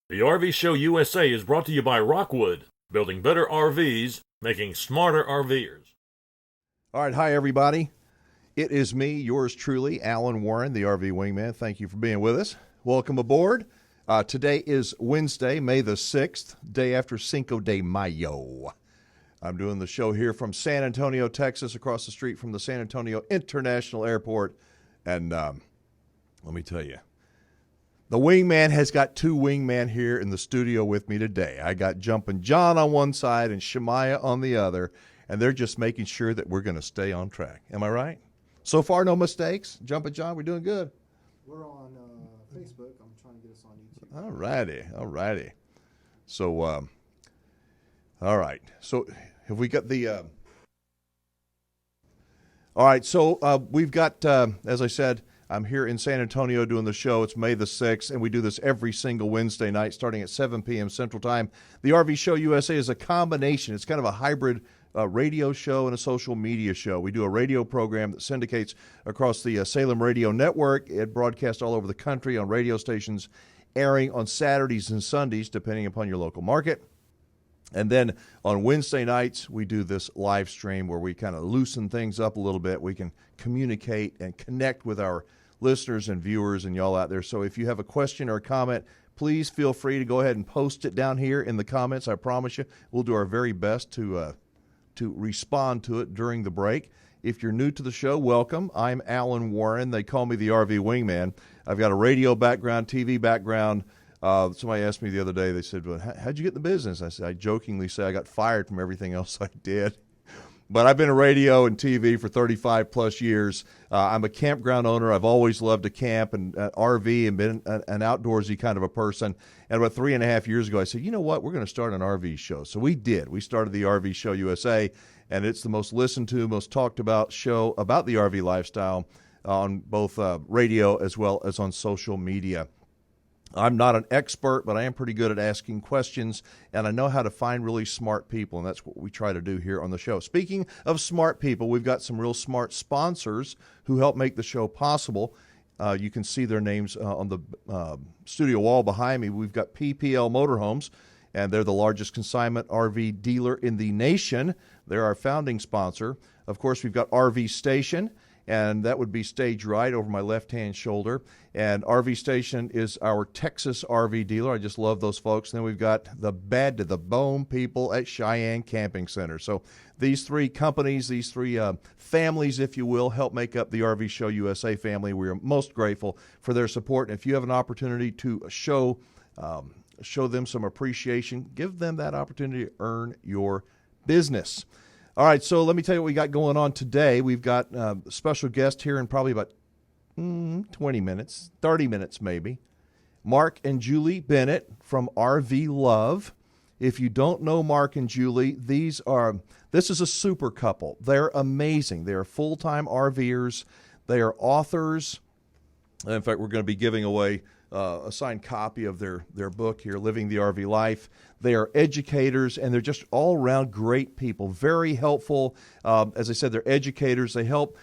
The RV Show USA is brought to you by Rockwood, building better RVs, making smarter RVers. All right, hi everybody. It is me, yours truly, Alan Warren, the RV Wingman. Thank you for being with us. Welcome aboard. Today is Wednesday, May the 6th, day after Cinco de Mayo. I'm doing the show here from San Antonio, Texas, across the street from the San Antonio International Airport. And let me tell you, the Wingman has got two Wingman here in the studio with me today. I got Jumpin' John on one side and Shemaiah on the other, and they're just making sure that we're going to stay on track. Am I right? So far, no mistakes? Jumpin' John, we're doing good. We're on Facebook. I'm trying to get us on YouTube. All righty. So, all right. So, have we got the... All right, so we've got, as I said, I'm here in San Antonio doing the show. It's May the 6th, and we do this every single Wednesday night starting at 7 p.m. Central Time. The RV Show USA is a combination. It's kind of a hybrid radio show and a social media show. We do a radio program that syndicates across the Salem Radio Network. It broadcasts all over the country on radio stations, airing on Saturdays and Sundays, depending upon your local market. And then on Wednesday nights, we do this live stream where we kind of loosen things up a little bit. We can communicate and connect with our listeners and viewers and y'all out there. So if you have a question or a comment, please feel free to go ahead and post it down here in the comments. I promise you, we'll do our very best to respond to it during the break. If you're new to the show, welcome. I'm Alan Warren. They call me the RV Wingman. I've got a radio background, TV background. Somebody asked me the other day, they said, well, how'd you get in the business? I jokingly say I got fired from everything else I did. But I've been in radio and TV for 35 plus years. I'm a campground owner. I've always loved to camp and RV and been an outdoorsy kind of a person. And about 3.5 years ago, I said, you know what? We're going to start an RV show. So we did. We started the RV Show USA, and it's the most listened to, most talked about show about the RV lifestyle on both radio as well as on social media. I'm not an expert, but I am pretty good at asking questions, and I know how to find really smart people, and that's what we try to do here on the show. Speaking of smart people, we've got some real smart sponsors who help make the show possible. You can see their names on the studio wall behind me. We've got PPL Motorhomes, and they're the largest consignment RV dealer in the nation. They're our founding sponsor. Of course, we've got RV Station, and that would be stage right over my left-hand shoulder. And RV Station is our Texas RV dealer. I just love those folks. And then we've got the bad to the bone people at Cheyenne Camping Center. So these three companies, these three families, if you will, help make up the RV Show USA family. We are most grateful for their support. And if you have an opportunity to show them some appreciation, give them that opportunity to earn your business. All right, so let me tell you what we got going on today. We've got a special guest here in probably about 20 minutes, 30 minutes maybe. Mark and Julie Bennett from RV Love. If you don't know Mark and Julie, this is a super couple. They're amazing. They're full-time RVers. They are authors. In fact, we're going to be giving away a signed copy of their book here, Living the RV Life. They are educators, and they're just all-around great people, very helpful. As I said, they're educators. They help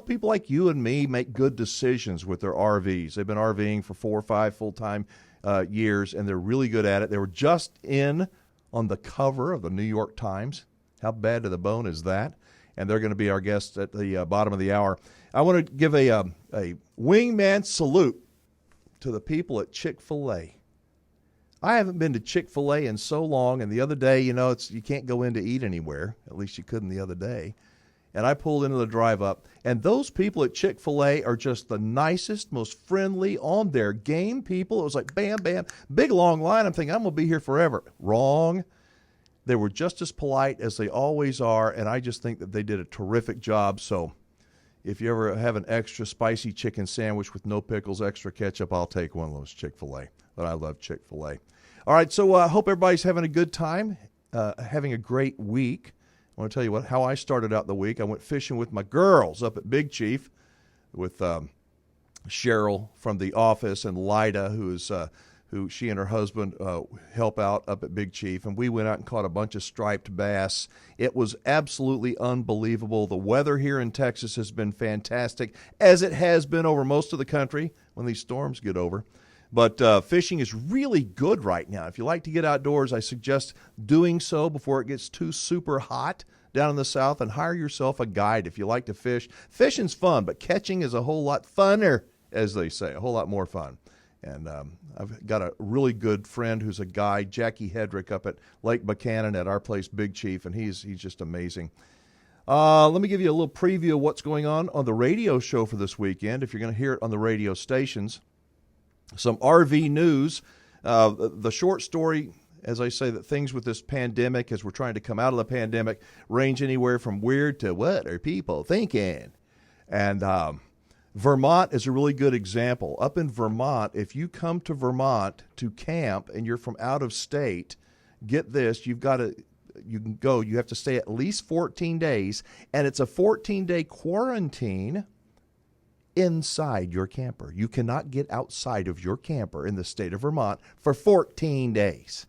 people like you and me make good decisions with their RVs. They've been RVing for 4 or 5 full-time years, and they're really good at it. They were just on the cover of the New York Times. How bad to the bone is that? And they're going to be our guests at the bottom of the hour. I want to give a wingman salute to the people at Chick-fil-A. I haven't been to Chick-fil-A in so long, and the other day, you can't go in to eat anywhere. At least you couldn't the other day. And I pulled into the drive-up, and those people at Chick-fil-A are just the nicest, most friendly, on their game people. It was like, bam, bam, big long line. I'm thinking, I'm going to be here forever. Wrong. They were just as polite as they always are, and I just think that they did a terrific job. So if you ever have an extra spicy chicken sandwich with no pickles, extra ketchup, I'll take one of those Chick-fil-A. But I love Chick-fil-A. All right, so I hope everybody's having a good time, having a great week. I want to tell you how I started out the week. I went fishing with my girls up at Big Chief with Cheryl from the office and Lyda, who she and her husband help out up at Big Chief. And we went out and caught a bunch of striped bass. It was absolutely unbelievable. The weather here in Texas has been fantastic, as it has been over most of the country when these storms get over. But fishing is really good right now. If you like to get outdoors, I suggest doing so before it gets too super hot down in the south, and hire yourself a guide if you like to fish. Fishing's fun, but catching is a whole lot funner, as they say, a whole lot more fun. And I've got a really good friend who's a guide, Jackie Hedrick, up at Lake Buchanan at our place, Big Chief, and he's just amazing. Let me give you a little preview of what's going on the radio show for this weekend, if you're going to hear it on the radio stations. Some RV news. The short story, as I say, that things with this pandemic, as we're trying to come out of the pandemic, range anywhere from weird to what are people thinking? And Vermont is a really good example. Up in Vermont, if you come to Vermont to camp and you're from out of state, get this, you can go, you have to stay at least 14 days, and it's a 14-day quarantine inside your camper. You cannot get outside of your camper in the state of Vermont for 14 days.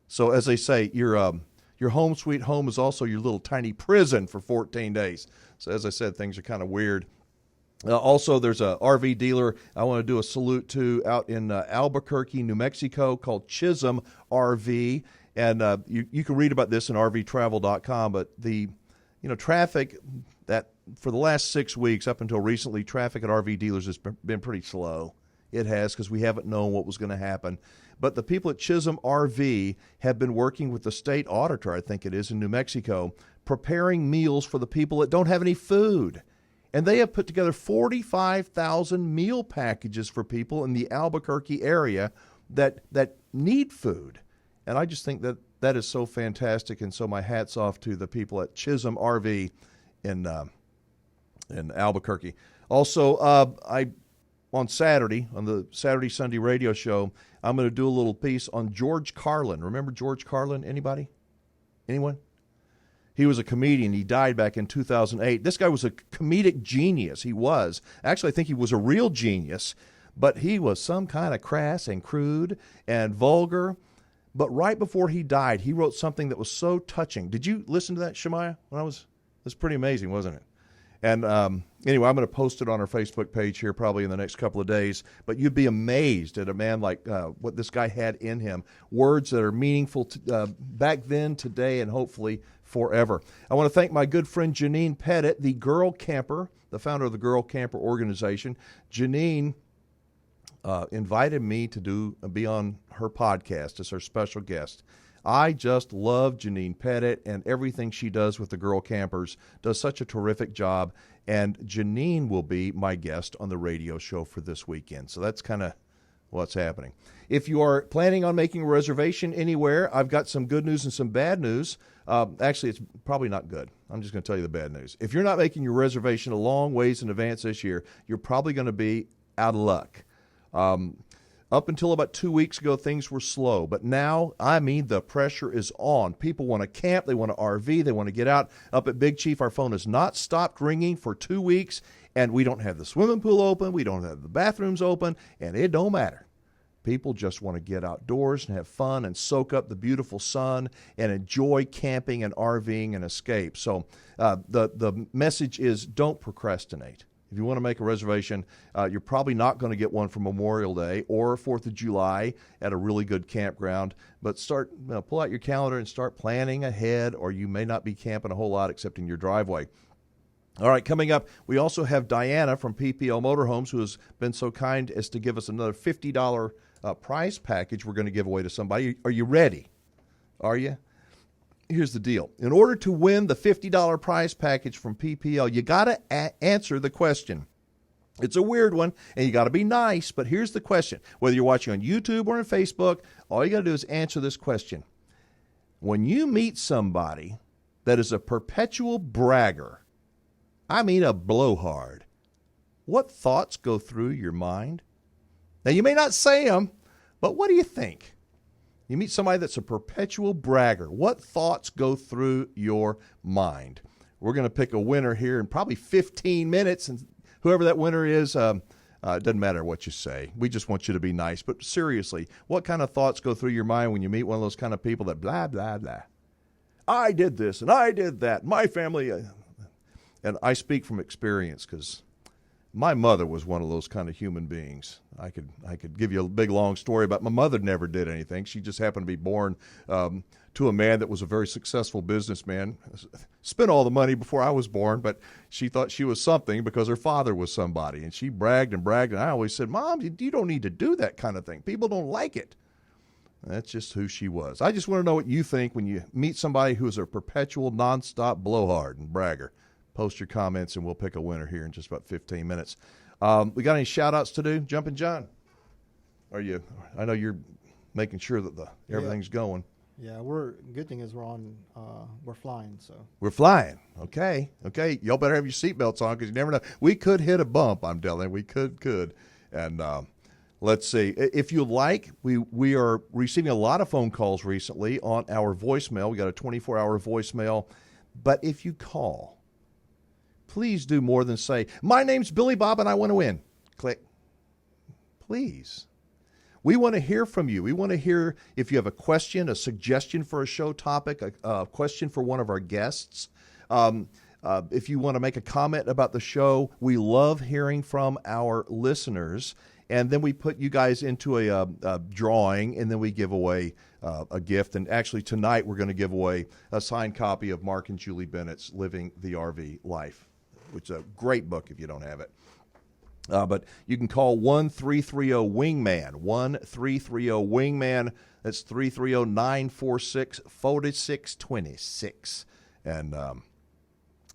So as they say, your home sweet home is also your little tiny prison for 14 days. So as I said, things are kind of weird. Also, there's a RV dealer I want to do a salute to out in Albuquerque, New Mexico, called Chisholm RV. And you can read about this in rvtravel.com. But the traffic that for the last 6 weeks up until recently, traffic at RV dealers has been pretty slow. It has, because we haven't known what was going to happen. But the people at Chisholm RV have been working with the state auditor, I think it is, in New Mexico, preparing meals for the people that don't have any food. And they have put together 45,000 meal packages for people in the Albuquerque area that need food. And I just think that is so fantastic. And so my hat's off to the people at Chisholm RV in Albuquerque. Also, on Saturday, on the Saturday Sunday radio show, I'm going to do a little piece on George Carlin. Remember George Carlin? Anybody? Anyone? He was a comedian. He died back in 2008. This guy was a comedic genius. He was. Actually, I think he was a real genius, but he was some kind of crass and crude and vulgar. But right before he died, he wrote something that was so touching. Did you listen to that, Shemaiah? It was pretty amazing, wasn't it? And anyway, I'm going to post it on our Facebook page here probably in the next couple of days. But you'd be amazed at a man like what this guy had in him. Words that are meaningful back then, today, and hopefully forever. I want to thank my good friend Janine Pettit, the Girl Camper, the founder of the Girl Camper organization. Janine invited me to be on her podcast as her special guest. I just love Janine Pettit and everything she does with the Girl Campers. Does such a terrific job. And Janine will be my guest on the radio show for this weekend. So that's kind of what's happening. If you are planning on making a reservation anywhere, I've got some good news and some bad news. Actually, it's probably not good. I'm just going to tell you the bad news. If you're not making your reservation a long ways in advance this year, you're probably going to be out of luck. Up until about 2 weeks ago, things were slow. But now, the pressure is on. People want to camp. They want to RV. They want to get out. Up at Big Chief, our phone has not stopped ringing for 2 weeks. And we don't have the swimming pool open. We don't have the bathrooms open. And it don't matter. People just want to get outdoors and have fun and soak up the beautiful sun and enjoy camping and RVing and escape. So the message is, don't procrastinate. If you want to make a reservation, you're probably not going to get one for Memorial Day or 4th of July at a really good campground. But pull out your calendar and start planning ahead, or you may not be camping a whole lot except in your driveway. All right, coming up, we also have Diana from PPL Motorhomes, who has been so kind as to give us another $50 prize package we're going to give away to somebody. Are you ready? Are you? Here's the deal. In order to win the $50 prize package from PPL, you got to answer the question. It's a weird one, and you got to be nice, but here's the question. Whether you're watching on YouTube or on Facebook, all you got to do is answer this question. When you meet somebody that is a perpetual bragger, a blowhard, what thoughts go through your mind? Now, you may not say them, but what do you think? You meet somebody that's a perpetual bragger. What thoughts go through your mind? We're going to pick a winner here in probably 15 minutes, and whoever that winner is, it doesn't matter what you say. We just want you to be nice. But seriously, what kind of thoughts go through your mind when you meet one of those kind of people that blah, blah, blah? I did this, and I did that. My family, and I speak from experience because My mother was one of those kind of human beings. I could give you a big long story about my mother. Never did anything. She just happened to be born to a man that was a very successful businessman. Spent all the money before I was born, but she thought she was something because her father was somebody, and she bragged and bragged. And I always said, "Mom, you don't need to do that kind of thing. People don't like it." That's just who she was. I just want to know what you think when you meet somebody who is a perpetual, nonstop blowhard and bragger. Post your comments, and we'll pick a winner here in just about 15 minutes. We got any shout-outs to do? Jumpin' John? I know you're making sure that everything's going. Yeah, good thing is we're flying, so. We're flying. Okay. Y'all better have your seatbelts on because you never know. We could hit a bump, I'm telling you. We could. And let's see. If you like, we are receiving a lot of phone calls recently on our voicemail. We got a 24-hour voicemail. But if you call, please do more than say, "My name's Billy Bob and I want to win." Click. Please. We want to hear from you. We want to hear if you have a question, a suggestion for a show topic, a question for one of our guests. If you want to make a comment about the show, we love hearing from our listeners. And then we put you guys into a drawing, and then we give away a gift. And actually tonight we're going to give away a signed copy of Mark and Julie Bennett's Living the RV Life, which is a great book if you don't have it. But you can call 1-330-WINGMAN, 1-330-WINGMAN. That's 330-946-4626. And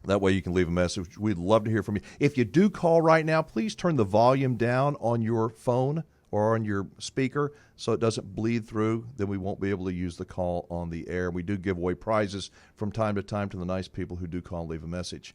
that way you can leave a message. We'd love to hear from you. If you do call right now, please turn the volume down on your phone or on your speaker so it doesn't bleed through. Then we won't be able to use the call on the air. We do give away prizes from time to time to the nice people who do call and leave a message.